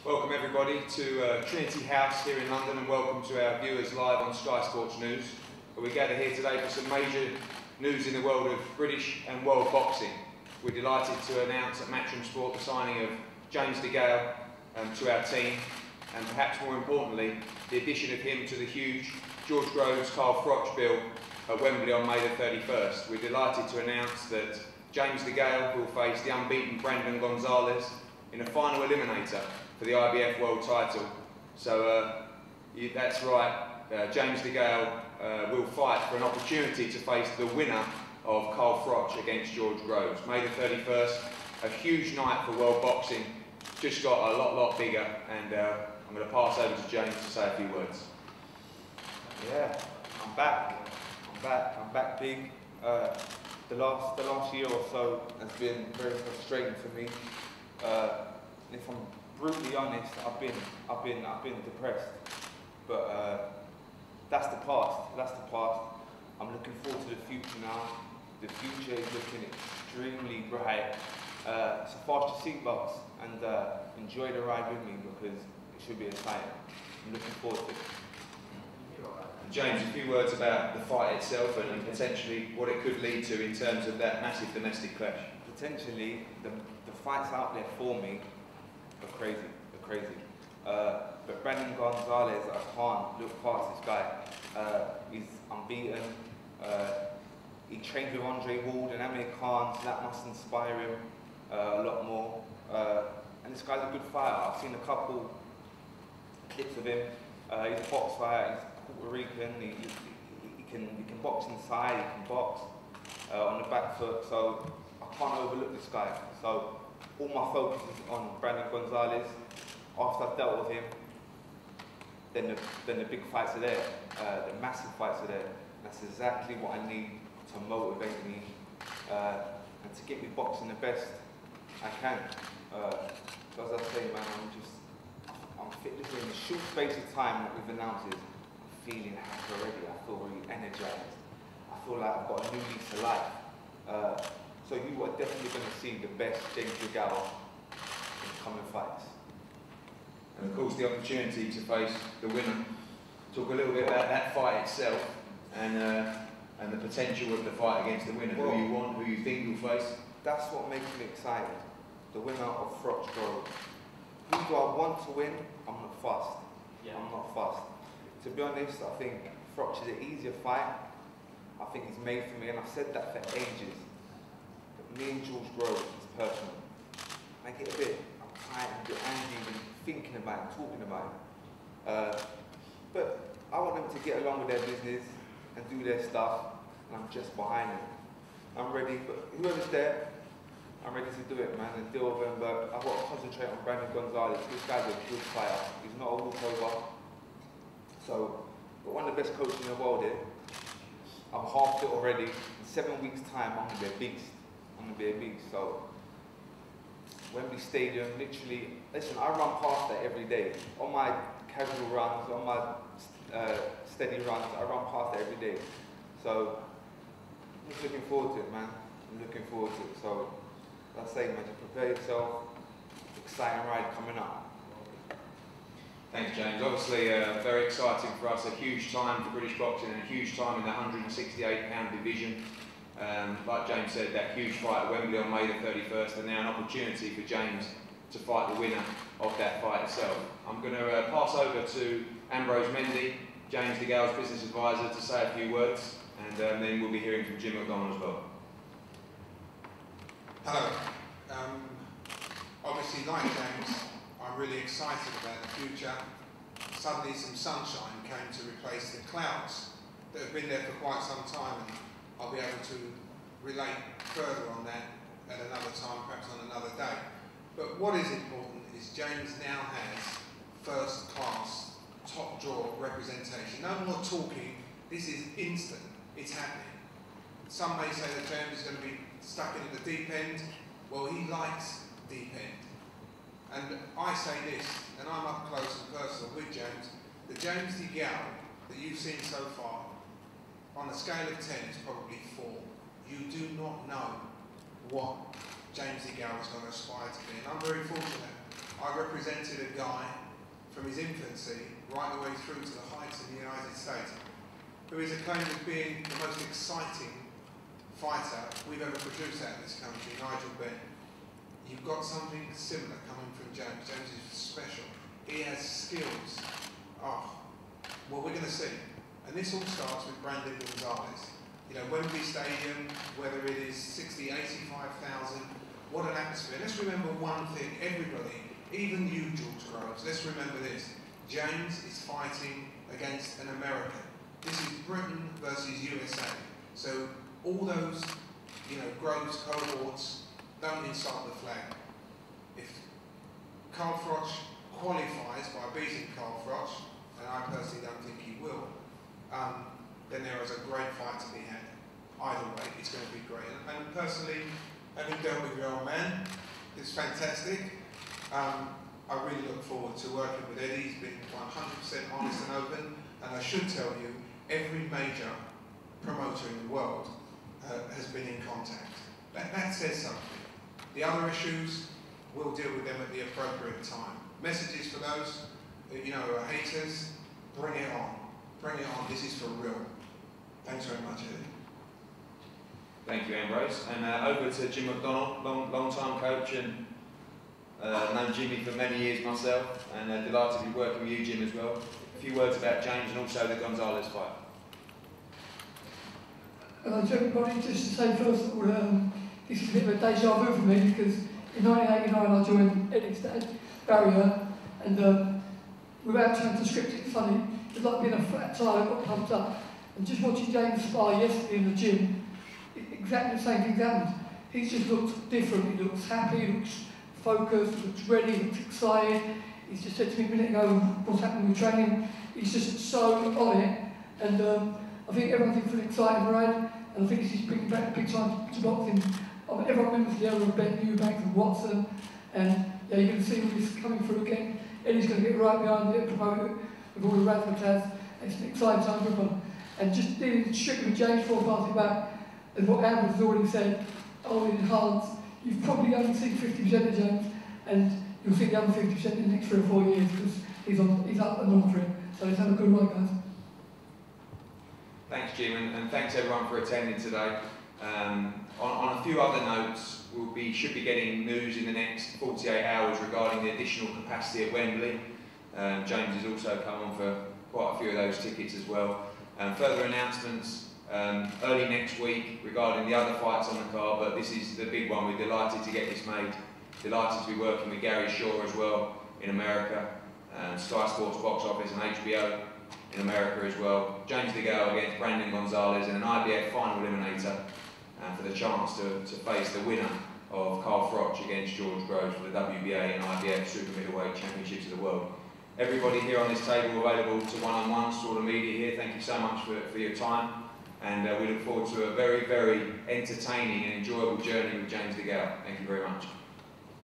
Welcome everybody to Trinity House here in London, and welcome to our viewers live on Sky Sports News. We gather here today for some major news in the world of British and world boxing. We're delighted to announce at Matchroom Sport the signing of James DeGale to our team, and perhaps more importantly, the addition of him to the huge George Groves Carl Froch bill at Wembley on May the 31st. We're delighted to announce that James DeGale will face the unbeaten Brandon Gonzalez in a final eliminator for the IBF world title. So that's right, James DeGale will fight for an opportunity to face the winner of Carl Froch against George Groves. May the 31st, a huge night for world boxing, just got a lot bigger, and I'm going to pass over to James to say a few words. Yeah, I'm back big. The last year or so has been very frustrating for me. If I'm brutally honest, I've been depressed. But that's the past. I'm looking forward to the future now. The future is looking extremely bright. So fasten your seatbelts and enjoy the ride with me, because it should be exciting. I'm looking forward to it. James, a few words about the fight itself and potentially what it could lead to in terms of that massive domestic clash. Potentially, the fights out there for me are crazy. But Brandon Gonzalez, I can't look past this guy. He's unbeaten. He trained with Andre Ward and Amir Khan, so that must inspire him a lot more. And this guy's a good fighter. I've seen a couple clips of him. He's a box fighter. He's Puerto Rican. He can box inside. He can box on the back foot. So I can't overlook this guy. So all my focus is on Brandon Gonzalez. After I've dealt with him, then the big fights are there. The massive fights are there. That's exactly what I need to motivate me and to get me boxing the best I can. So as I say, man, I'm fit. Listen, in a short space of time that we've announced it, I'm feeling happy already. I feel really energized. I feel like I've got a new lease of life. So you are definitely going to see the best James DeGale in coming fights. And of course, the opportunity to face the winner. Talk a little bit about that fight itself and the potential of the fight against the winner. Well, who you want, who you think you'll face. That's what makes me excited. The winner of Froch Groves. Who do I want to win? I'm not fussed. Yeah. I'm not fussed. To be honest, I think Froch is an easier fight. I think he's made for me, and I've said that for ages. But me and George Groves is personal. I get a bit uptight and a bit angry when thinking about it, talking about it. But I want them to get along with their business and do their stuff, and I'm just behind them. I'm ready, but whoever's there, I'm ready to do it, man, and deal with them. But I've got to concentrate on Brandon Gonzalez. This guy's a good fighter. He's not a walkover. So, got one of the best coaches in the world here. I'm half fit already. In 7 weeks' time, I'm going to be a beast. So, Wembley Stadium, literally, listen, I run past that every day. On my casual runs, on my steady runs, I run past it every day. So, I'm just looking forward to it, man. I'm looking forward to it. So, as I say, man, just prepare yourself. Exciting ride coming up. Thanks, James. Obviously, very exciting for us. A huge time for British boxing and a huge time in the 168-pound division. Like James said, that huge fight at Wembley on May the 31st, and now an opportunity for James to fight the winner of that fight itself. I'm going to pass over to Ambrose Mendy, James DeGale's business advisor, to say a few words, and then we'll be hearing from Jim McDonald as well. Hello. Obviously, like James, I'm really excited about the future. Suddenly some sunshine came to replace the clouds that have been there for quite some time, and I'll be able to relate further on that at another time, perhaps on another day. But what is important is James now has first-class, top-drawer representation. No more talking. This is instant. It's happening. Some may say that James is going to be stuck in at the deep end. Well, he likes deep end. And I say this, and I'm up close and personal with James, the James DeGale that you've seen so far, on a scale of 10, is probably 4. You do not know what James DeGale is going to aspire to be, and I'm very fortunate. I I represented a guy from his infancy right the way through to the heights in the United States, who is acclaimed as being the most exciting fighter we've ever produced out of this country, Nigel Benn. You've got something similar coming from James. James is special. He has skills. Oh, well, we're going to see. And this all starts with Brandon Gonzalez. You know, Wembley Stadium, whether it is 60, 85,000, what an atmosphere. Let's remember one thing, everybody, even you, George Groves, let's remember this. James is fighting against an American. This is Britain versus USA. So all those, you know, Groves cohorts don't insult the flag. If Carl Froch qualifies by beating Carl Froch, and I personally don't think he will, then there is a great fight to be had. Either way, it's going to be great. And personally, having dealt with your old man, it's fantastic. I really look forward to working with Eddie. He's been 100% honest and open, and I should tell you, every major promoter in the world has been in contact. That says something. The other issues, we'll deal with them at the appropriate time. Messages for those that, you know, are haters, bring it on. Bring it on. This is for real. Thanks very much, Eddie. Thank you, Ambrose. And over to Jim McDonald, long-time coach, and known Jimmy for many years myself, and delighted to be working with you, Jim, as well. A few words about James and also the Gonzalez fight. Hello to everybody. Just to say first of all, this is a bit of a deja vu for me because in 1989 I joined Eddie's dad, Barrier, and without trying to script it funny, it's like being a fat tire that got pumped up. And just watching James spar yesterday in the gym, exactly the same thing happened. He's just looked different. He looks happy, he looks focused, he looks ready, he looks excited. He's just said to me a minute ago what's happening with training. He's just so on it, and I think everyone's feeling excited for Ed, and I think he's bringing back big time to boxing. Everyone remembers the era of Ben Eubank and Watson, and yeah, you're going to see all this coming through again. Eddie's going to get right behind it, promote it with all the razzmatazz. It's an exciting time for everyone. And just dealing strictly with James before passing back, and what Amber has already said, in enhance, you've probably only seen 50% of James, and you'll see the other 50% in the next 3 or 4 years because he's up and on for it. So let's have a good ride, guys. Thanks, Jim, and thanks everyone for attending today. On a few other notes, should be getting news in the next 48 hours regarding the additional capacity at Wembley. James has also come on for quite a few of those tickets as well. Further announcements early next week regarding the other fights on the card, but this is the big one. We're delighted to get this made. Delighted to be working with Gary Shaw as well in America, Sky Sports Box Office and HBO in America as well. James DeGale against Brandon Gonzalez in an IBF final eliminator for the chance to face the winner of Carl Froch against George Groves for the WBA and IBF Super Middleweight Championships of the world. Everybody here on this table available to one-on-ones, to all the media here, thank you so much for your time, and we look forward to a very, very entertaining and enjoyable journey with James DeGale. Thank you very much.